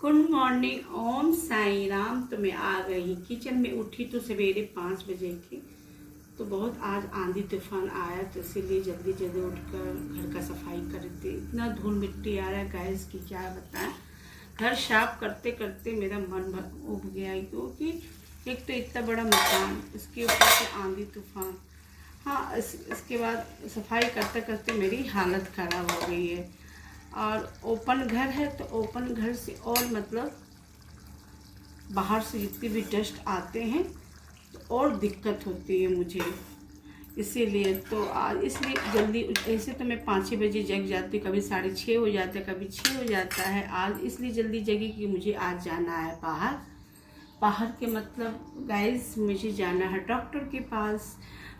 Good morning, ओम साई राम। तो मैं आ गई किचन में। उठी तो सवेरे 5 बजे की। तो बहुत आज आंधी तूफान आया, तो इसीलिए जल्दी जल्दी उठकर घर का सफाई कर रही थी। इतना धूल मिट्टी आ रहा है गैस की, क्या बताएं। घर साफ करते करते मेरा मन उब गया, क्योंकि एक तो इतना बड़ा मकान, इसके ऊपर से आंधी तूफान। हाँ, इसके बाद सफाई करते करते मेरी हालत ख़राब हो गई है। और ओपन घर है, तो ओपन घर से और मतलब बाहर से जितनी भी डस्ट आते हैं तो और दिक्कत होती है मुझे। इसीलिए तो आज इसलिए जल्दी, ऐसे तो मैं 5-6 बजे जग जाती हूँ, कभी 6:30 हो जाता है, कभी 6 हो जाता है। आज इसलिए जल्दी जगी कि मुझे आज जाना है बाहर के मतलब गाइस, मुझे जाना है डॉक्टर के पास।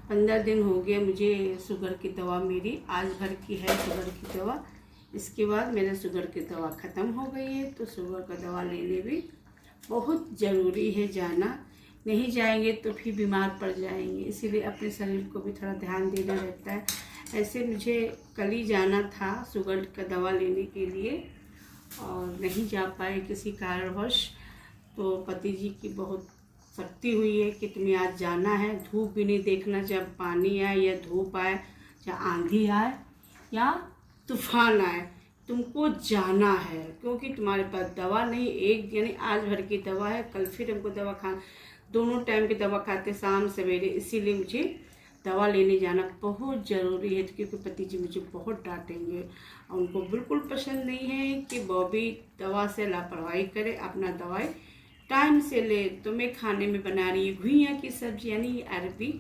15 दिन हो गए मुझे। शुगर की दवा मेरी आज भर की है, शुगर की दवा। इसके बाद मेरा शुगर की दवा ख़त्म हो गई है, तो शुगर का दवा लेने भी बहुत ज़रूरी है जाना। नहीं जाएंगे तो फिर बीमार पड़ जाएंगे, इसीलिए अपने शरीर को भी थोड़ा ध्यान देना रहता है। ऐसे मुझे कल ही जाना था शुगर का दवा लेने के लिए, और नहीं जा पाए किसी कारणवश। तो पति जी की बहुत सख्ती हुई है कि तुम्हें आज जाना है। धूप भी नहीं देखना, जब पानी आए या धूप आए या आंधी आए या तूफान आए, तुमको जाना है, क्योंकि तुम्हारे पास दवा नहीं। एक यानी आज भर की दवा है, कल फिर हमको दवा खाना, दोनों टाइम की दवा खाते, शाम सवेरे। इसीलिए मुझे दवा लेने जाना बहुत ज़रूरी है, क्योंकि पति जी मुझे बहुत डांटेंगे। और उनको बिल्कुल पसंद नहीं है कि बॉबी दवा से लापरवाही करे, अपना दवाई टाइम से ले। तो मैं खाने में बना रही हूँ घुइयाँ की सब्जी यानी अरबी।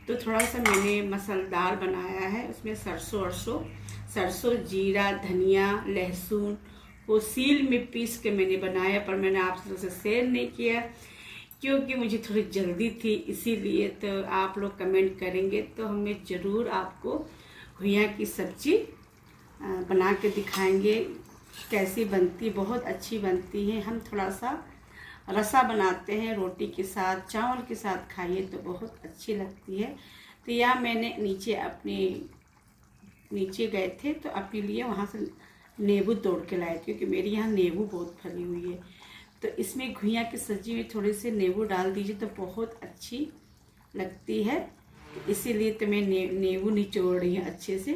तो थोड़ा सा मैंने मसालेदार बनाया है, उसमें सरसों, जीरा, धनिया, लहसुन को सील में पीस के मैंने बनाया। पर मैंने आपसे शेयर नहीं किया क्योंकि मुझे थोड़ी जल्दी थी, इसीलिए। तो आप लोग कमेंट करेंगे तो हमें ज़रूर आपको घुइयाँ की सब्जी बना के दिखाएंगे कैसी बनती। बहुत अच्छी बनती है। हम थोड़ा सा रसा बनाते हैं, रोटी के साथ, चावल के साथ खाइए तो बहुत अच्छी लगती है। तो यह मैंने नीचे गए थे तो अपने लिए वहाँ से नींबू तोड़ के लाए, क्योंकि मेरे यहाँ नींबू बहुत फली हुई है। तो इसमें घुइयाँ की सब्जी में थोड़े से नींबू डाल दीजिए तो बहुत अच्छी लगती है। इसीलिए तो मैं नींबू निचोड़ रही हूँ अच्छे से,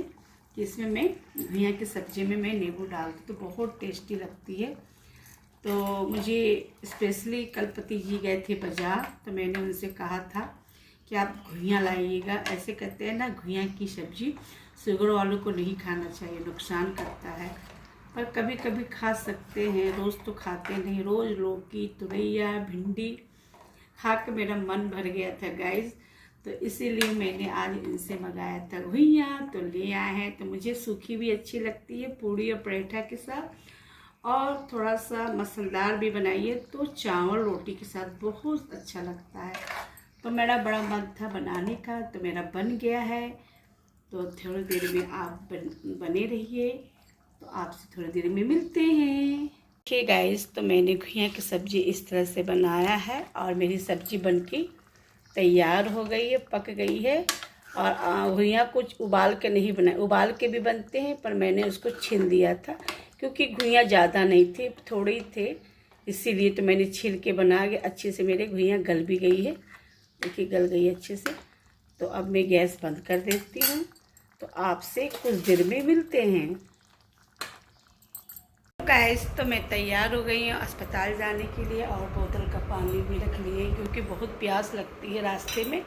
कि इसमें मैं घुइयाँ की सब्जी में मैं नींबू डाल दूँ तो बहुत टेस्टी लगती है। तो मुझे स्पेशली कल पति जी गए थे बाज़ार, तो मैंने उनसे कहा था कि आप घुइयाँ लाइएगा। ऐसे कहते हैं ना, घुइयाँ की सब्ज़ी शुगर वालों को नहीं खाना चाहिए, नुकसान करता है। पर कभी कभी खा सकते हैं, रोज़ तो खाते नहीं। रोज़ लौकी, तुरैया, भिंडी खा के मेरा मन भर गया था गाइस। तो इसीलिए मैंने आज इनसे मंगाया था घुइयाँ, तो ले आए हैं। तो मुझे सूखी भी अच्छी लगती है पूड़ी और पराठा के साथ, और थोड़ा सा मसालेदार भी बनाइए तो चावल रोटी के साथ बहुत अच्छा लगता है। तो मेरा बड़ा मन था बनाने का, तो मेरा बन गया है। तो थोड़ी देर में आप बने रहिए, तो आपसे थोड़ी देर में मिलते हैं। ठीक गाइस, तो मैंने घुइयाँ की सब्ज़ी इस तरह से बनाया है, और मेरी सब्ज़ी बनके तैयार हो गई है, पक गई है। और घुइयाँ कुछ उबाल के नहीं बनाए, उबाल के भी बनते हैं, पर मैंने उसको छील दिया था क्योंकि घुइयाँ ज़्यादा नहीं थी, थोड़े ही थे, इसीलिए तो मैंने छील के बना के अच्छे से। मेरे घुइयाँ गल भी गई है, देखिए गल गई अच्छे से। तो अब मैं गैस बंद कर देती हूँ, तो आपसे कुछ देर में मिलते हैं। गैस तो मैं तैयार हो गई हूँ अस्पताल जाने के लिए, और बोतल का पानी भी रख लिए क्योंकि बहुत प्यास लगती है रास्ते में।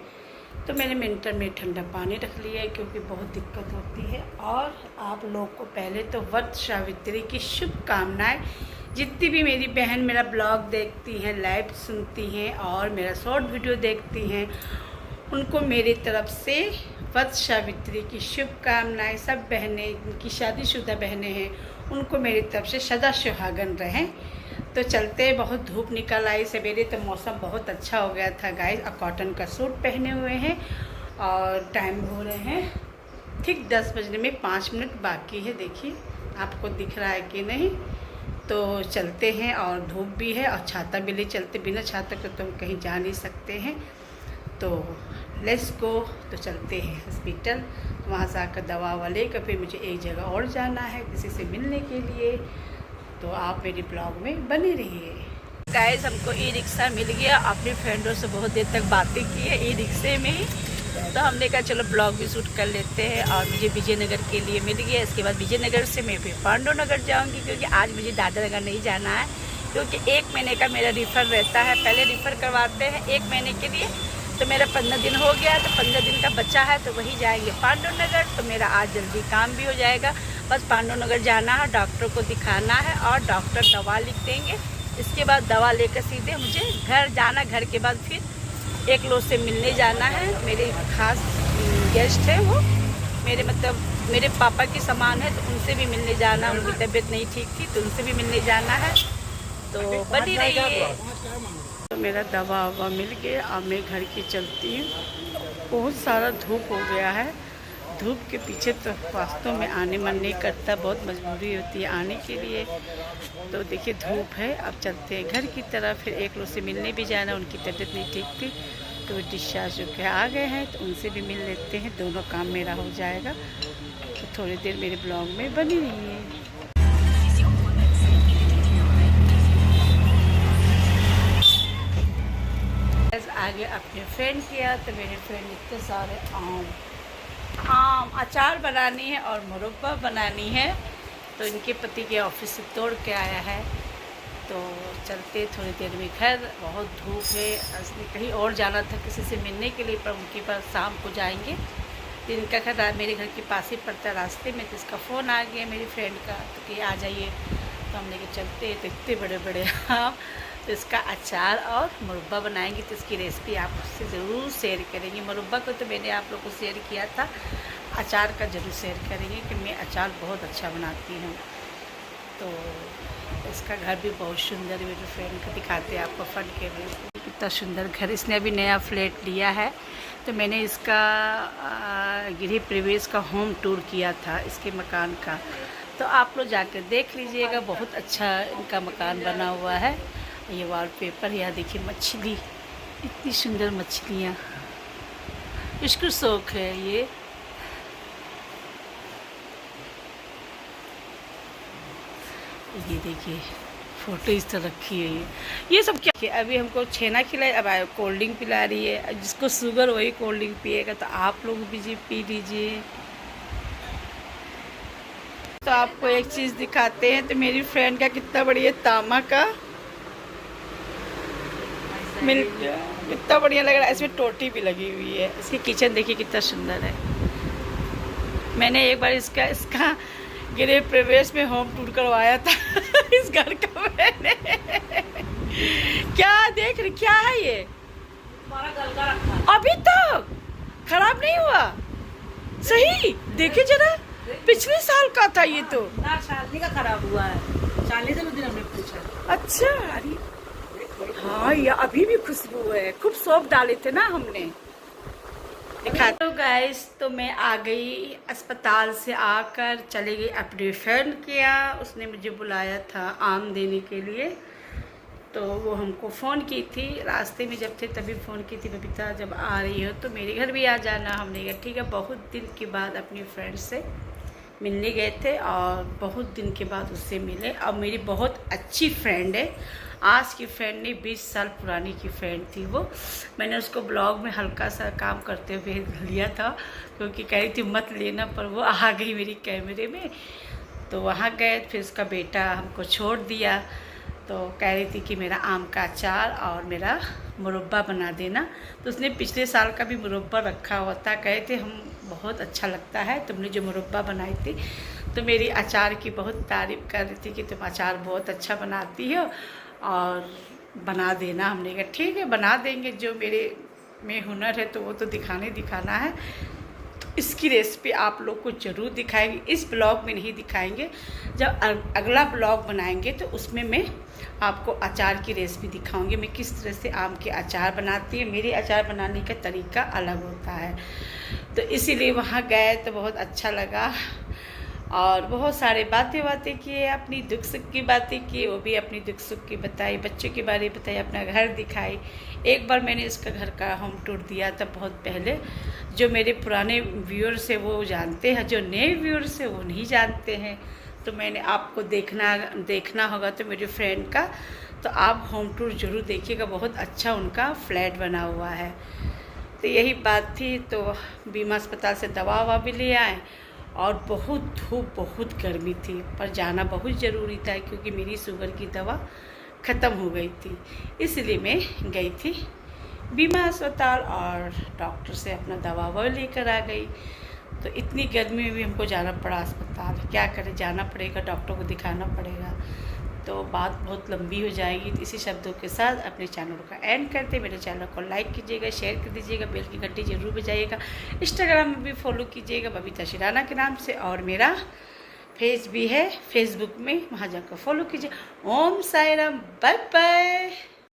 तो मैंने मिनटर में ठंडा पानी रख लिया है, क्योंकि बहुत दिक्कत होती है। और आप लोग को पहले तो वट सावित्री की शुभकामनाएं। जितनी भी मेरी बहन मेरा ब्लॉग देखती हैं, लाइव सुनती हैं और मेरा शॉर्ट वीडियो देखती हैं, उनको मेरी तरफ से वट सावित्री की शुभकामनाएं। सब बहनें, जिनकी शादीशुदा बहनें हैं, उनको मेरी तरफ से सदा सुहागन रहें। तो चलते, बहुत धूप निकल आई सवेरे, तो मौसम बहुत अच्छा हो गया था गाइस। और कॉटन का सूट पहने हुए हैं, और टाइम हो रहे हैं ठीक 10 बजने में 5 मिनट बाकी है। देखिए आपको दिख रहा है कि नहीं। तो चलते हैं, और धूप भी है, और छाता भी ले चलते, बिना छाता के तो हम कहीं जा नहीं सकते हैं। तो लेट्स गो। तो चलते हैं हॉस्पिटल, वहाँ से आकर दवा लेकर फिर मुझे एक जगह और जाना है किसी से मिलने के लिए। तो आप मेरे ब्लॉग में बने रहिए। गाइस, हमको ई रिक्शा मिल गया। अपने फ्रेंडों से बहुत देर तक बातें की है ई रिक्शे में ही, तो हमने कहा चलो ब्लॉग भी शूट कर लेते हैं। और मुझे विजयनगर के लिए मिल गया। इसके बाद विजयनगर से मैं फिर पांडवनगर जाऊंगी, क्योंकि आज मुझे दादरनगर नहीं जाना है, क्योंकि 1 महीने का मेरा रिफ़र रहता है। पहले रिफ़र करवाते हैं 1 महीने के लिए, तो मेरा 15 दिन हो गया, तो 15 दिन का बचा है, तो वही जाएंगे पांडवनगर। तो मेरा आज जल्दी काम भी हो जाएगा। बस पांडवनगर जाना है, डॉक्टर को दिखाना है और डॉक्टर दवा लिख देंगे। इसके बाद दवा लेकर सीधे मुझे घर जाना। घर के बाद फिर एक लोग से मिलने जाना है। मेरे खास गेस्ट है वो, मेरे पापा की समान है, तो उनसे भी मिलने जाना। उनकी तबीयत नहीं ठीक थी, तो उनसे भी मिलने जाना है। तो बनी रहिए। तो मेरा दवा ववा मिल गया। अब मैं घर की चलती हूँ। बहुत सारा धूप हो गया है। धूप के पीछे तो वास्तव में आने मन नहीं करता, बहुत मजबूरी होती है आने के लिए। तो देखिए धूप है। अब चलते हैं घर की तरफ। फिर एक लोग से मिलने भी जाना, उनकी तबीयत नहीं ठीक थी, तो डिस्चार्ज होकर आ गए हैं, तो उनसे भी मिल लेते हैं। दोनों काम मेरा हो जाएगा। तो थोड़ी देर मेरे ब्लॉग में बनी रहिए। आगे अपने फ्रेंड किया, तो मेरे फ्रेंड इतने सारे आम अचार बनानी है और मुरब्बा बनानी है। तो इनके पति के ऑफिस से तोड़ के आया है। तो चलते थोड़ी देर में घर। बहुत धूप है। असली कहीं और जाना था किसी से मिलने के लिए, पर उनके पास शाम को जाएंगे। दिन का घर मेरे घर के पास ही पड़ता है रास्ते में। तो इसका फ़ोन आ गया मेरी फ्रेंड का, तो कि आ जाइए। तो हम लेके चलते हैं। तो इतने बड़े बड़े आम, तो इसका अचार और मुरब्बा बनाएंगे। तो इसकी रेसिपी आपसे ज़रूर शेयर करेंगे। मुरब्बा को तो मैंने आप लोग को शेयर किया था, अचार का ज़रूर शेयर करेंगे कि मैं अचार बहुत अच्छा बनाती हूँ। तो इसका घर भी बहुत सुंदर है। मेरे फ्रेंड को दिखाते हैं आपको फन के लिए। कितना सुंदर घर। इसने अभी नया फ्लैट लिया है। तो मैंने इसका गृह प्रवेश का होम टूर किया था इसके मकान का, तो आप लोग जाकर देख लीजिएगा। बहुत अच्छा इनका मकान बना हुआ है। ये वॉलपेपर, यहाँ देखिए मछली, इतनी सुंदर मछलियाँ, इसको शौक है। ये देखिए फ़ोटो इस तरह रखी है। ये सब क्या, अभी हमको छेना खिलाए, अब कोल्ड ड्रिंक पिला रही है। जिसको शुगर वही कोल्ड ड्रिंक पिएगा, तो आप लोग भी जी पी लीजिए। तो आपको एक चीज़ दिखाते हैं। तो मेरी फ्रेंड का कितना बढ़िया तामा का मिल्क, कितना बढ़िया लग रहा है। इसमें टोटी भी लगी हुई है। इसकी किचन देखिए कितना सुंदर है। मैंने एक बार इसका गृह प्रवेश में होम टूर करवाया था इस घर का मैंने। क्या देख रही, क्या है ये? गलका रखा अभी तक खराब नहीं हुआ। सही देखिए जरा, पिछले साल का था ये। तो शादी का खराब हुआ है। 40 दिन हमने पूछा। अच्छा, अरे हाँ, ये अभी भी खुशबू है। खूब सौंफ डाले थे ना हमने। दिखा तो गाइस, तो मैं आ गई अस्पताल से। आकर चली गई अपने फ्रेंड के यहाँ। उसने मुझे बुलाया था आम देने के लिए। तो वो हमको फ़ोन की थी, रास्ते में जब थे तभी फ़ोन की थी, बबीता जब आ रही हो तो मेरे घर भी आ जाना। हमने कहा ठीक है। बहुत दिन के बाद अपनी फ्रेंड से मिलने गए थे और बहुत दिन के बाद उससे मिले। और मेरी बहुत अच्छी फ्रेंड है। आज की फ्रेंड नहीं, 20 साल पुरानी की फ्रेंड थी वो। मैंने उसको ब्लॉग में हल्का सा काम करते हुए लिया था, क्योंकि कह रही थी मत लेना, पर वो आ गई मेरी कैमरे में। तो वहाँ गए, फिर उसका बेटा हमको छोड़ दिया। तो कह रही थी कि मेरा आम का अचार और मेरा मुरब्बा बना देना। तो उसने पिछले साल का भी मुरब्बा रखा हुआ था। कहे थे हम बहुत अच्छा लगता है तुमने जो मुरब्बा बनाई थी। तो मेरी अचार की बहुत तारीफ़ कर रही थी कि तुम अचार बहुत अच्छा बनाती हो और बना देना। हमने कहा ठीक है बना देंगे। जो मेरे में हुनर है तो वो तो दिखाना है। तो इसकी रेसिपी आप लोग को ज़रूर दिखाएंगे। इस ब्लॉग में नहीं दिखाएंगे, जब अगला ब्लॉग बनाएंगे तो उसमें मैं आपको अचार की रेसिपी दिखाऊंगी। मैं किस तरह से आम के अचार बनाती हूँ। मेरे अचार बनाने का तरीका अलग होता है। तो इसीलिए वहाँ गए तो बहुत अच्छा लगा और बहुत सारे बातें किए। अपनी दुख सुख की बातें की, वो भी अपनी दुख सुख की बताई, बच्चों के बारे में बताई, अपना घर दिखाई। एक बार मैंने इसका घर का होम टूर दिया था बहुत पहले। जो मेरे पुराने व्यूअर्स हैं वो जानते हैं, जो नए व्यूअर्स हैं वो नहीं जानते हैं। तो मैंने आपको देखना होगा तो मेरे फ्रेंड का, तो आप होम टूर ज़रूर देखिएगा। बहुत अच्छा उनका फ्लैट बना हुआ है। तो यही बात थी। तो बीमा अस्पताल से दवा ववा भी ले आए, और बहुत धूप बहुत गर्मी थी, पर जाना बहुत ज़रूरी था क्योंकि मेरी शुगर की दवा ख़त्म हो गई थी, इसलिए मैं गई थी बीमा अस्पताल और डॉक्टर से अपना दवा वो लेकर आ गई। तो इतनी गर्मी में भी हमको जाना पड़ा अस्पताल, क्या करें, जाना पड़ेगा, डॉक्टर को दिखाना पड़ेगा। तो बात बहुत लंबी हो जाएगी। तो इसी शब्दों के साथ अपने चैनल का एंड करते, मेरे चैनल को लाइक कीजिएगा, शेयर कर दीजिएगा, बेल की घंटी जरूर बजाइएगा, इंस्टाग्राम में भी फॉलो कीजिएगा बबीता शिराना के नाम से, और मेरा पेज भी है फेसबुक में, वहाँ जाकर फॉलो कीजिए। ओम साई राम, बाय बाय।